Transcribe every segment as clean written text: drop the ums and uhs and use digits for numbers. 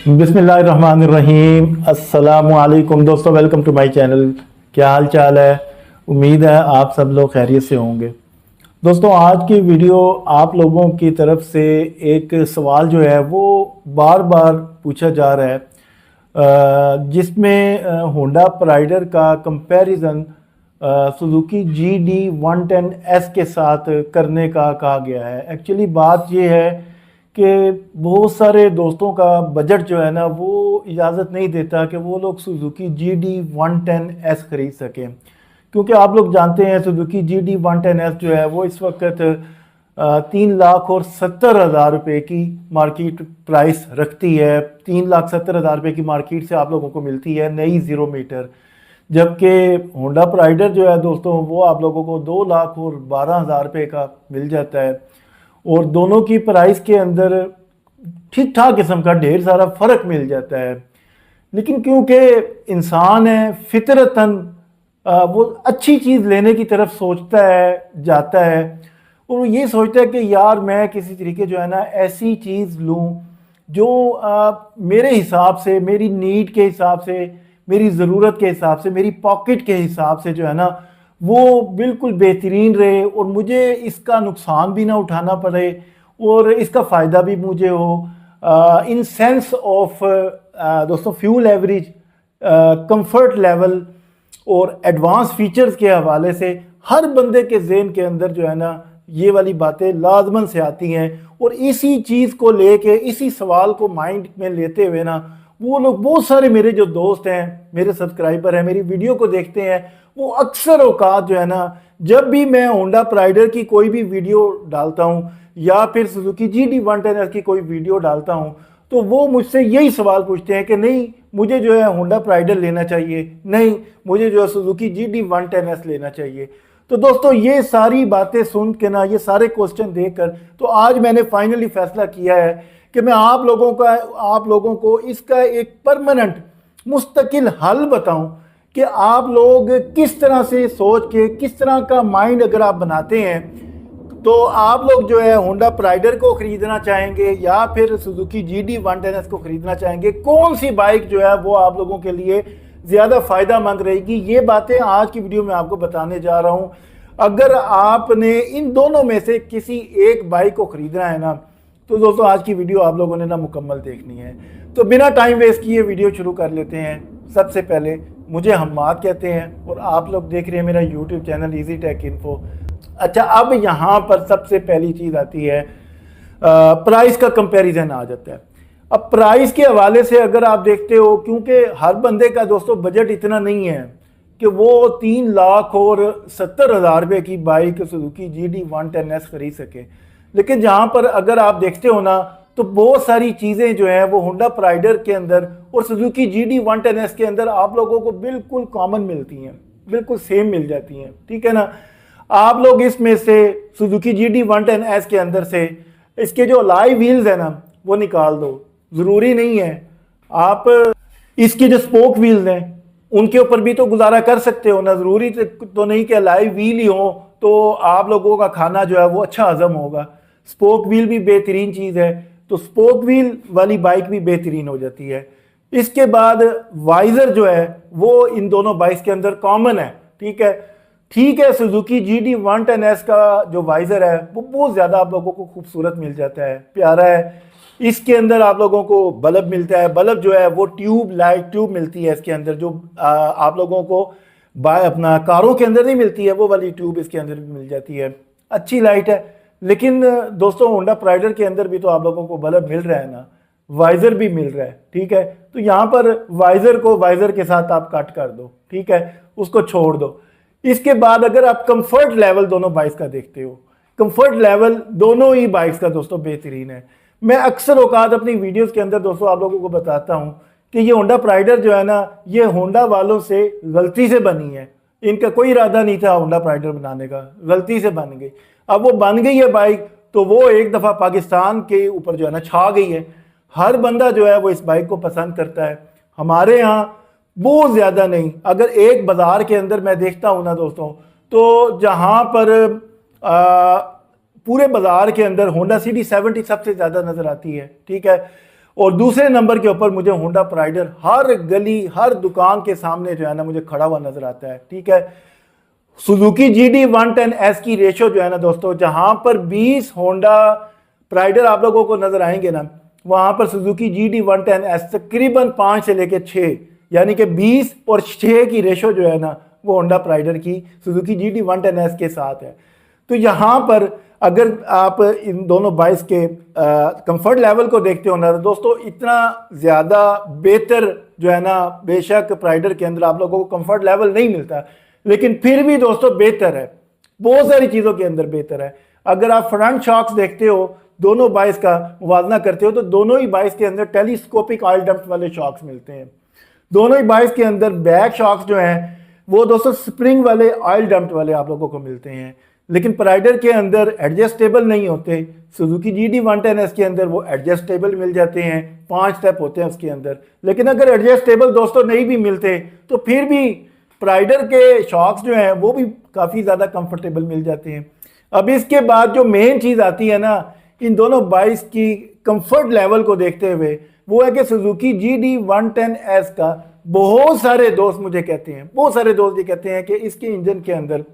बिस्मिल्लाहिर्रहमानिर्रहीम। अस्सलामुअलैकुम दोस्तों, वेलकम टू माय चैनल। क्या हाल चाल है? उम्मीद है आप सब लोग खैरियत से होंगे। दोस्तों, आज की वीडियो आप लोगों की तरफ से एक सवाल जो है वो बार बार पूछा जा रहा है, जिसमें होंडा प्राइडर का कंपैरिजन सुजुकी GD110S के साथ करने का कहा गया है। एक्चुअली बात ये है कि बहुत सारे दोस्तों का बजट जो है ना वो इजाज़त नहीं देता कि वो लोग सुजुकी GD110S ख़रीद सकें, क्योंकि आप लोग जानते हैं सुजुकी GD110S जो है वो इस वक्त 3,70,000 की मार्केट प्राइस रखती है। 3,70,000 की मार्केट से आप लोगों को मिलती है नई 0 मीटर, जबकि होंडा प्राइडर जो है दोस्तों वो आप लोगों को 2,12,000 का मिल जाता है। और दोनों की प्राइस के अंदर ठीक ठाक किस्म का ढेर सारा फ़र्क मिल जाता है। लेकिन क्योंकि इंसान है फितरतन वो अच्छी चीज़ लेने की तरफ सोचता है, जाता है, और वो ये सोचता है कि यार मैं किसी तरीके जो है ना ऐसी चीज़ लूँ जो मेरे हिसाब से, मेरी नीड के हिसाब से, मेरी ज़रूरत के हिसाब से, मेरी पॉकेट के हिसाब से जो है ना वो बिल्कुल बेहतरीन रहे और मुझे इसका नुकसान भी ना उठाना पड़े और इसका फ़ायदा भी मुझे हो। इन सेंस ऑफ दोस्तों फ्यूल एवरेज, कंफर्ट लेवल और एडवांस फीचर्स के हवाले से हर बंदे के जहन के अंदर जो है ना ये वाली बातें लाजमन से आती हैं। और इसी चीज़ को लेके, इसी सवाल को माइंड में लेते हुए ना वो लोग, बहुत सारे मेरे जो दोस्त हैं, मेरे सब्सक्राइबर हैं, मेरी वीडियो को देखते हैं, वो अक्सर औकात जो है ना जब भी मैं होंडा प्राइडर की कोई भी वीडियो डालता हूँ या फिर सुजुकी GD110S की कोई वीडियो डालता हूँ तो वो मुझसे यही सवाल पूछते हैं कि नहीं मुझे जो है होंडा प्राइडर लेना चाहिए, नहीं मुझे जो है सुजुकी GD110S लेना चाहिए। तो दोस्तों ये सारी बातें सुन के ना, ये सारे क्वेश्चन देखकर, तो आज मैंने फाइनली फैसला किया है कि मैं आप लोगों को इसका एक परमानेंट मुस्तकिल हल बताऊं कि आप लोग किस तरह से सोच के, किस तरह का माइंड अगर आप बनाते हैं तो आप लोग जो है होंडा प्राइडर को ख़रीदना चाहेंगे या फिर सुजुकी GD110S को ख़रीदना चाहेंगे, कौन सी बाइक जो है वो आप लोगों के लिए ज़्यादा फ़ायदा मंद रहेगी, ये बातें आज की वीडियो में आपको बताने जा रहा हूँ। अगर आपने इन दोनों में से किसी एक बाइक को ख़रीदना है ना तो दोस्तों आज की वीडियो आप लोगों ने ना मुकम्मल देखनी है। तो बिना टाइम वेस्ट किए वीडियो शुरू कर लेते हैं। सबसे पहले मुझे हम्माद कहते हैं और आप लोग देख रहे हैं मेरा YouTube channel easy take info. अच्छा, अब यहाँ पर सबसे पहली चीज़ आती है, प्राइस का कंपैरिजन आ जाता है। अब प्राइस के हवाले से अगर आप देखते हो, क्योंकि हर बंदे का दोस्तों बजट इतना नहीं है कि वो 3,70,000 की बाइक सुजुकी GD110S खरीद सके। लेकिन जहाँ पर अगर आप देखते हो ना तो बहुत सारी चीज़ें जो हैं वो होंडा प्राइडर के अंदर और सुजुकी GD110S के अंदर आप लोगों को बिल्कुल कॉमन मिलती हैं, बिल्कुल सेम मिल जाती हैं, ठीक है ना। आप लोग इसमें से सुजुकी GD110S के अंदर से इसके जो अलॉय व्हील्स है ना वो निकाल दो, ज़रूरी नहीं है आप इसके जो स्पोक व्हील्स हैं उनके ऊपर भी तो गुजारा कर सकते हो ना, ज़रूरी तो नहीं कि अलॉय व्हील ही हो तो आप लोगों का खाना जो है वो अच्छा हजम होगा। स्पोक व्हील भी बेहतरीन चीज़ है, तो स्पोक व्हील वाली बाइक भी बेहतरीन हो जाती है। इसके बाद वाइज़र जो है वो इन दोनों बाइक्स के अंदर कॉमन है, ठीक है। सुजुकी GD110S का जो वाइज़र है वो बहुत ज़्यादा आप लोगों को खूबसूरत मिल जाता है, प्यारा है। इसके अंदर आप लोगों को बल्ब मिलता है, बल्ब जो है वो लाइट ट्यूब मिलती है इसके अंदर, जो आप लोगों को अपना कारों के अंदर नहीं मिलती है, वो वाली ट्यूब इसके अंदर भी मिल जाती है, अच्छी लाइट है। लेकिन दोस्तों होंडा प्राइडर के अंदर भी तो आप लोगों को बल्ब मिल रहा है ना, वाइज़र भी मिल रहा है, ठीक है। तो यहाँ पर वाइज़र को वाइज़र के साथ आप कट कर दो, ठीक है, उसको छोड़ दो। इसके बाद अगर आप कंफर्ट लेवल दोनों बाइक्स का देखते हो, कंफर्ट लेवल दोनों ही बाइक्स का दोस्तों बेहतरीन है। मैं अक्सर औकात अपनी वीडियोस के अंदर दोस्तों आप लोगों को बताता हूँ कि ये होंडा प्राइडर जो है ना ये होंडा वालों से गलती से बनी है, इनका कोई इरादा नहीं था होंडा प्राइडर बनाने का, गलती से बन गई। अब वो बन गई है बाइक तो वो एक दफ़ा पाकिस्तान के ऊपर जो है ना छा गई है, हर बंदा जो है वो इस बाइक को पसंद करता है। हमारे यहाँ बहुत ज़्यादा नहीं, अगर एक बाज़ार के अंदर मैं देखता हूँ ना दोस्तों तो जहाँ पर पूरे बाज़ार के अंदर होंडा CD70 सबसे ज़्यादा नज़र आती है, ठीक है। और दूसरे नंबर के ऊपर मुझे होंडा प्राइडर हर गली हर दुकान के सामने जो है ना मुझे खड़ा हुआ नजर आता है। ठीक है, सुजुकी GD 110S की रेशो जो है ना दोस्तों, जहां पर 20 होंडा प्राइडर आप लोगों को नजर आएंगे ना, वहां पर सुजुकी GD 110S तकरीबन 5 से लेकर 6 यानी कि 20 और 6 की रेशो जो है ना वो होंडा प्राइडर की सुजुकी GD 110S के साथ है। तो यहाँ पर अगर आप इन दोनों बाइक्स के कंफर्ट लेवल को देखते हो ना तो दोस्तों इतना ज़्यादा बेहतर जो है ना, बेशक प्राइडर के अंदर आप लोगों को कंफर्ट लेवल नहीं मिलता, लेकिन फिर भी दोस्तों बेहतर है, बहुत सारी चीज़ों के अंदर बेहतर है। अगर आप फ्रंट शॉक्स देखते हो, दोनों बाइक्स का मुवाजना करते हो, तो दोनों ही बाइक्स के अंदर टेलीस्कोपिक ऑयल डंप वाले शॉक्स मिलते हैं। दोनों ही बाइक्स के अंदर बैक शॉक्स जो हैं वो दोस्तों स्प्रिंग वाले ऑयल डंप वाले आप लोगों को मिलते हैं, लेकिन प्राइडर के अंदर एडजस्टेबल नहीं होते। सुजुकी GD 110S के अंदर वो एडजस्टेबल मिल जाते हैं, 5 स्टेप होते हैं उसके अंदर। लेकिन अगर एडजस्टेबल दोस्तों नहीं भी मिलते तो फिर भी प्राइडर के शॉक्स जो हैं वो भी काफ़ी ज़्यादा कंफर्टेबल मिल जाते हैं। अब इसके बाद जो मेन चीज़ आती है ना इन दोनों बाइक्स की कंफर्ट लेवल को देखते हुए, वो है कि सुजुकी GD 110S का बहुत सारे दोस्त मुझे कहते हैं, बहुत सारे दोस्त ये कहते हैं कि इसके इंजन के अंदर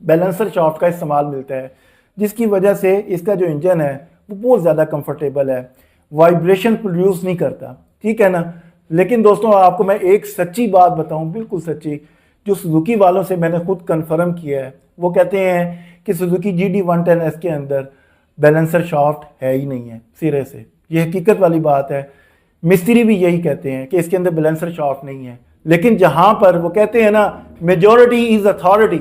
बैलेंसर शाफ्ट का इस्तेमाल मिलता है, जिसकी वजह से इसका जो इंजन है वो बहुत ज़्यादा कंफर्टेबल है, वाइब्रेशन प्रोड्यूस नहीं करता। ठीक है ना। लेकिन दोस्तों आपको मैं एक सच्ची बात बताऊं, बिल्कुल सच्ची, जो सुजुकी वालों से मैंने खुद कंफर्म किया है, वो कहते हैं कि सुजुकी GD 110S के अंदर बैलेंसर शाफ्ट है ही नहीं है सिरे से। ये हकीकत वाली बात है, मिस्त्री भी यही कहते हैं कि इसके अंदर बैलेंसर शाफ्ट नहीं है। लेकिन जहां पर वो कहते हैं ना मेजॉरिटी इज अथॉरिटी,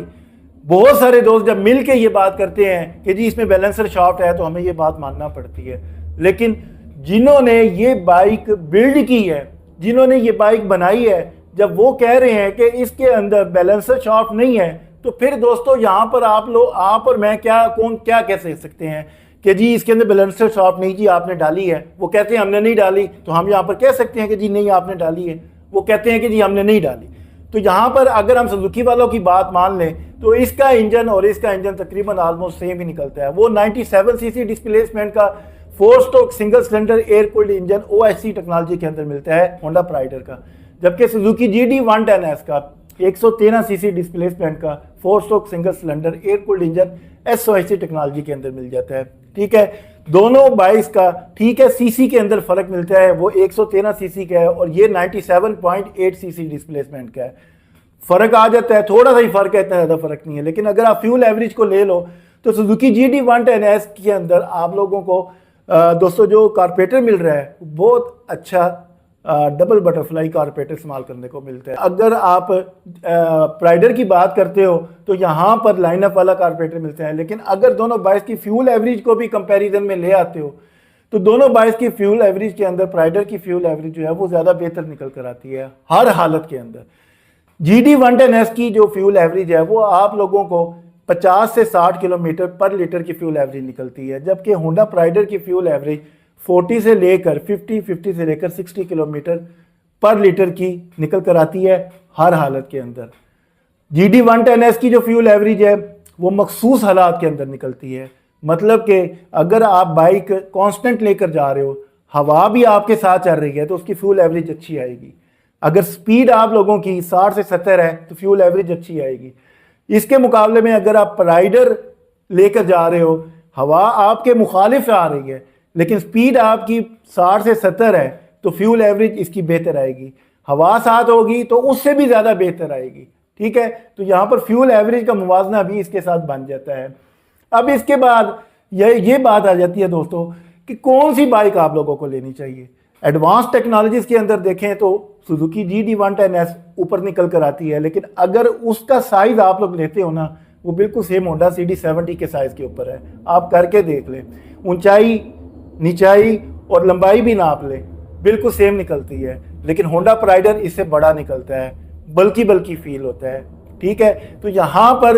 बहुत सारे दोस्त जब मिल के ये बात करते हैं कि जी इसमें बैलेंसर शाफ्ट है तो हमें ये बात मानना पड़ती है। लेकिन जिन्होंने ये बाइक बिल्ड की है, जिन्होंने ये बाइक बनाई है, जब वो कह रहे हैं कि इसके अंदर बैलेंसर शाफ्ट नहीं है, तो फिर दोस्तों यहाँ पर आप और मैं कौन क्या कह सकते हैं कि जी इसके अंदर बैलेंसर शाफ्ट नहीं जी आपने डाली है। वो कहते हैं हमने नहीं डाली, तो हम यहाँ पर कह सकते हैं कि जी नहीं आपने डाली है। वो कहते हैं कि जी हमने नहीं डाली। तो यहाँ पर अगर हम सुजुकी वालों की बात मान लें तो इसका इंजन और इसका इंजन तकरीबन ऑलमोस्ट सेम ही निकलता है। वो 97 सीसी डिस्प्लेसमेंट का 4 stroke single cylinder air cooled engine OHC technology के अंदर मिलता है होंडा प्राइडर का, जबकि सुजुकी GD 110S का 113 सीसी डिस्प्लेसमेंट का 4 stroke single cylinder air cooled engine SOHC technology के अंदर मिल जाता है। ठीक है, दोनों बाइक्स का ठीक है सीसी के अंदर फर्क मिलता है, वो 113 सीसी का है और ये 97.8 सीसी डिस्प्लेसमेंट का है। फर्क आ जाता है, थोड़ा सा ही फर्क है, इतना ज़्यादा फर्क नहीं है। लेकिन अगर आप फ्यूल एवरेज को ले लो तो सुजुकी GD 110S के अंदर आप लोगों को दोस्तों जो कारपेटर मिल रहा है बहुत अच्छा डबल बटरफ्लाई कारपेटर इस्तेमाल करने को मिलता है। अगर आप प्राइडर की बात करते हो तो यहाँ पर लाइनअप वाला कारपेटर मिलता है। लेकिन अगर दोनों बाइक्स की फ्यूल एवरेज को भी कंपैरिजन में ले आते हो तो दोनों बाइक्स की फ्यूल एवरेज के अंदर प्राइडर की फ्यूल एवरेज जो है वो ज़्यादा बेहतर निकल कर आती है हर हालत के अंदर। GD 110S की जो फ्यूल एवरेज है वो आप लोगों को 50 से 60 किलोमीटर पर लीटर की फ्यूल एवरेज निकलती है, जबकि होंडा प्राइडर की फ्यूल एवरेज 40 से लेकर 50 से लेकर 60 किलोमीटर पर लीटर की निकल कर आती है हर हालत के अंदर। GD 110S की जो फ्यूल एवरेज है वो मखसूस हालात के अंदर निकलती है, मतलब कि अगर आप बाइक कांस्टेंट लेकर जा रहे हो, हवा भी आपके साथ चल रही है तो उसकी फ्यूल एवरेज अच्छी आएगी। अगर स्पीड आप लोगों की 60 से 70 है तो फ्यूल एवरेज अच्छी आएगी। इसके मुकाबले में अगर आप राइडर लेकर जा रहे हो, हवा आपके मुखालिफ आ रही है लेकिन स्पीड आपकी 60 से 70 है तो फ्यूल एवरेज इसकी बेहतर आएगी। हवा साथ होगी तो उससे भी ज़्यादा बेहतर आएगी। ठीक है, तो यहाँ पर फ्यूल एवरेज का मुवाजना भी इसके साथ बन जाता है। अब इसके बाद ये बात आ जाती है दोस्तों कि कौन सी बाइक आप लोगों को लेनी चाहिए। एडवांस टेक्नोलॉजीज़ के अंदर देखें तो सुजुकी GD 110S ऊपर निकल कर आती है, लेकिन अगर उसका साइज़ आप लोग लेते हो ना वो बिल्कुल सेम होंडा CD70 के साइज़ के ऊपर है। आप करके देख लें, ऊंचाई निचाई और लंबाई भी नाप लें, बिल्कुल सेम निकलती है। लेकिन होंडा प्राइडर इससे बड़ा निकलता है, बल्कि फील होता है। ठीक है, तो यहाँ पर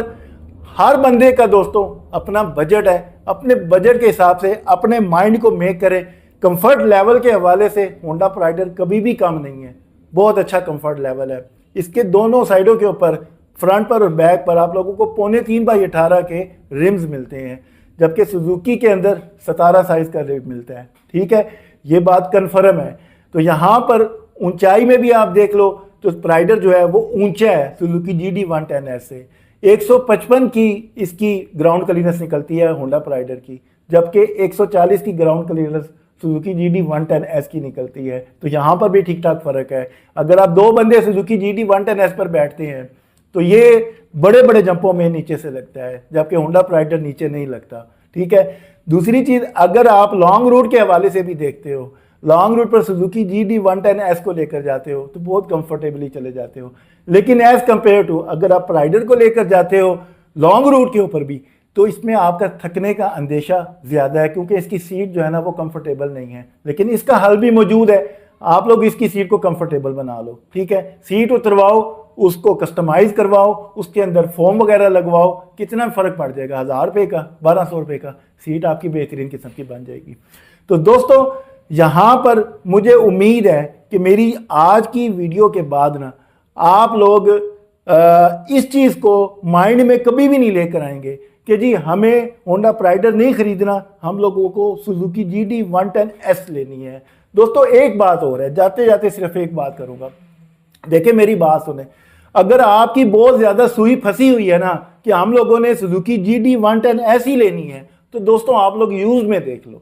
हर बंदे का दोस्तों अपना बजट है, अपने बजट के हिसाब से अपने माइंड को मेक करें। कंफर्ट लेवल के हवाले से होंडा प्राइडर कभी भी कम नहीं है, बहुत अच्छा कंफर्ट लेवल है। इसके दोनों साइडों के ऊपर, फ्रंट पर और बैक पर आप लोगों को 3.5x18 के रिम्स मिलते हैं, जबकि सुजुकी के अंदर 17 साइज का रिम मिलता है। ठीक है, ये बात कन्फर्म है। तो यहाँ पर ऊंचाई में भी आप देख लो तो प्राइडर जो है वो ऊंचा है सुजुकी GD110S से। 155 की इसकी ग्राउंड क्लियरेंस निकलती है होंडा प्राइडर की, जबकि 140 की ग्राउंड क्लियरेंस सुजुकी GD110S की निकलती है। तो यहाँ पर भी ठीक ठाक फर्क है। अगर आप दो बंदे सुजुकी GD110S पर बैठते हैं तो ये बड़े बड़े जंपों में नीचे से लगता है, जबकि होंडा प्राइडर नीचे नहीं लगता। ठीक है। दूसरी चीज, अगर आप लॉन्ग रूट के हवाले से भी देखते हो, लॉन्ग रूट पर सुजुकी GD110S को लेकर जाते हो तो बहुत कंफर्टेबली चले जाते हो, लेकिन एज कंपेयर टू अगर आप प्राइडर को लेकर जाते हो लॉन्ग रूट के ऊपर भी तो इसमें आपका थकने का अंदेशा ज़्यादा है, क्योंकि इसकी सीट जो है ना वो कंफर्टेबल नहीं है। लेकिन इसका हल भी मौजूद है, आप लोग इसकी सीट को कंफर्टेबल बना लो। ठीक है, सीट उतरवाओ, उसको कस्टमाइज करवाओ, उसके अंदर फोम वगैरह लगवाओ, कितना फ़र्क पड़ जाएगा, 1000 रुपये का 1200 रुपये का, सीट आपकी बेहतरीन किस्म की बन जाएगी। तो दोस्तों यहाँ पर मुझे उम्मीद है कि मेरी आज की वीडियो के बाद ना आप लोग इस चीज़ को माइंड में कभी भी नहीं लेकर आएंगे कि जी हमें होंडा प्राइडर नहीं खरीदना, हम लोगों को सुजुकी GD110S लेनी है। दोस्तों एक बात और है, जाते जाते सिर्फ एक बात करूँगा, देखिए मेरी बात सुने। अगर आपकी बहुत ज़्यादा सुई फंसी हुई है ना कि हम लोगों ने सुजुकी GD110S ही लेनी है, तो दोस्तों आप लोग यूज़ में देख लो।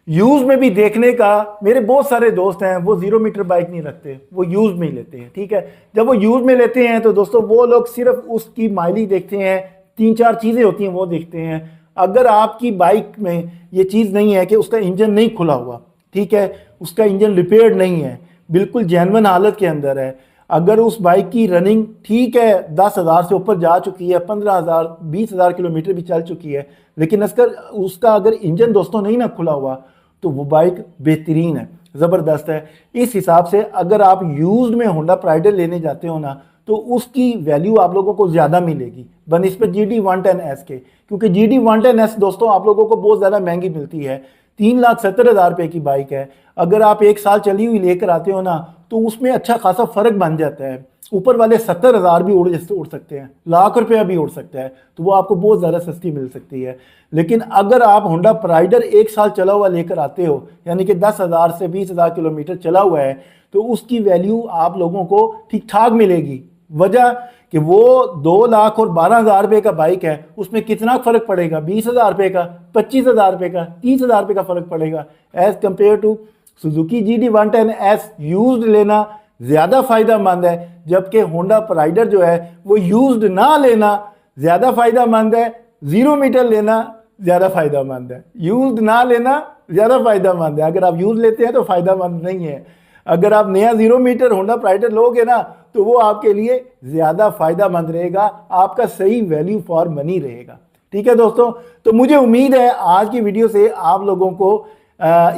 यूज में भी देखने का, मेरे बहुत सारे दोस्त हैं वो 0 मीटर बाइक नहीं रखते, वो यूज में ही लेते हैं। ठीक है, जब वो यूज में लेते हैं तो दोस्तों वो लोग सिर्फ उसकी माइलेज देखते हैं, 3-4 चीज़ें होती हैं वो देखते हैं। अगर आपकी बाइक में ये चीज़ नहीं है कि उसका इंजन नहीं खुला हुआ, ठीक है, उसका इंजन रिपेयर्ड नहीं है, बिल्कुल जेन्युइन हालत के अंदर है, अगर उस बाइक की रनिंग ठीक है 10,000 से ऊपर जा चुकी है, 15,000 20,000 किलोमीटर भी चल चुकी है, लेकिन उसका अगर इंजन दोस्तों नहीं ना खुला हुआ तो वो बाइक बेहतरीन है, ज़बरदस्त है। इस हिसाब से अगर आप यूज्ड में होंडा प्राइडर लेने जाते हो ना तो उसकी वैल्यू आप लोगों को ज़्यादा मिलेगी बनस्बत GD110S के, क्योंकि GD110S दोस्तों आप लोगों को बहुत ज़्यादा महंगी मिलती है। 3,70,000 रुपये की बाइक है, अगर आप 1 साल चली हुई लेकर आते हो ना तो उसमें अच्छा खासा फ़र्क बन जाता है। ऊपर वाले 70,000 भी उड़ सकते हैं, लाख रुपया भी उड़ सकता है, तो वो आपको बहुत ज़्यादा सस्ती मिल सकती है। लेकिन अगर आप होंडा प्राइडर 1 साल चला हुआ लेकर आते हो, यानी कि 10,000 से 20,000 किलोमीटर चला हुआ है, तो उसकी वैल्यू आप लोगों को ठीक ठाक मिलेगी। वजह कि वो 2,12,000 रुपये का बाइक है, उसमें कितना फ़र्क पड़ेगा, 20,000 रुपये का, 25,000 रुपये का, 30,000 रुपये का फ़र्क पड़ेगा। As compare to Suzuki GD110S used लेना ज़्यादा फ़ायदा मंद है, जबकि होंडा प्राइडर जो है वो यूज्ड ना लेना ज़्यादा फ़ायदा मंद है, 0 मीटर लेना ज़्यादा फ़ायदा मंद है, यूज्ड ना लेना ज़्यादा फ़ायदा मंद है। अगर आप यूज लेते हैं तो फ़ायदा मंद नहीं है, अगर आप नया 0 मीटर होंडा प्राइडर लोगे ना तो वो आपके लिए ज़्यादा फ़ायदा मंद रहेगा, आपका सही वैल्यू फॉर मनी रहेगा। ठीक है दोस्तों, तो मुझे उम्मीद है आज की वीडियो से आप लोगों को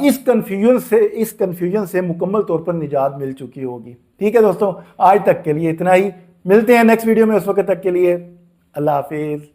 इस कन्फ्यूजन से मुकम्मल तौर पर निजात मिल चुकी होगी। ठीक है दोस्तों, आज तक के लिए इतना ही, मिलते हैं नेक्स्ट वीडियो में, उस वक्त तक के लिए अल्लाह हाफिज़।